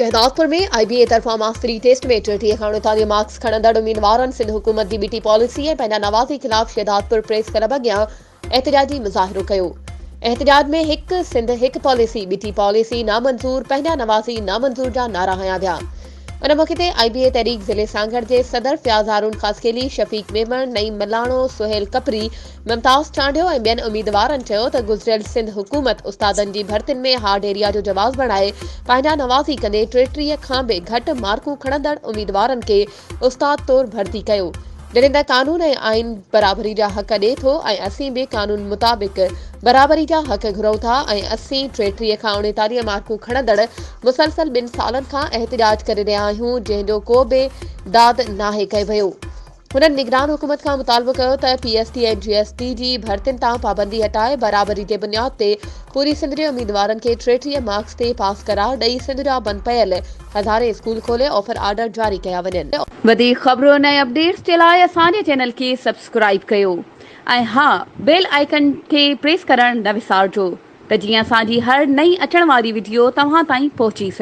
शहदादपुर में IBA तरफा मास्तरी टेस्ट में 33 खां 39 मार्क्स खणंदड़ उम्मीदवारनि सिंध हुकूमत की बीटी पॉलिसी ऐं पंहिंजा नवाज़ी ख़िलाफ़ शहदादपुर प्रेस क्लब अॻियां एहतजाजी मुज़ाहिरो कयो। एहतजाज में हिक सिंध हिक पॉलिसी, बीटी पॉलिसी नामंजूर, पंहिंजा नवाज़ी नामंजूर जा नारा हया विया। उन मौके ते IBA तहरीक ज़िले सांगड़ जे सदर फयाज़ हारून ख़ासकेली, शफ़ीक मेमन, नईम मलाणो, सुहेल कपरी, मुमताज़ चांडियो ऐं ॿियनि उम्मीदवारनि चयो त गुज़िरियल सिंध हुकूमत उस्तादनि जी भर्तियुनि में हार्ड एरिया जो जवाज़ बणाए पंहिंजा नवाज़ी कंदे 33 खां बि घटि मार्कूं खणंदड़ उम्मीदवारनि खे उस्ताद तौरु भर्ती कयो। जॾहिं त कानून ऐं आइन बराबरी जा हक़ ॾिए थो ऐं असीं बि कानून मुताबिक़ बराबरी जा हक़ घुरूं था ऐं असीं 33 खां 39 मार्कूं खणंदड़ मुसलसल 2 सालनि खां एहतजाज करे रहिया आहियूं, जंहिंजो को बि दाद नाहे कयो वियो। हुननि निगरान हुकूमत खां मुतालबो कयो त PST ऐं GST जी भर्तियुनि तां पाबंदी हटाए बराबरी जे बुनियाद ते पूरी सिंध जे उम्मीदवारनि खे 33 मार्क्स ते पास करार ॾेई सिंध जा बंदि पियल हज़ारे स्कूल खोले ऑफर आर्डर जारी कया वञनि। वधीक ख़बरुनि ऐं अपडेट्स जे लाइ असांजे चैनल खे सब्सक्राइब कयो ऐं हा, बेल आइकन खे प्रेस करणु न विसारिजो त जीअं असांजी हर नई अचण वारी वीडियो तव्हां ताईं पहुची सघे।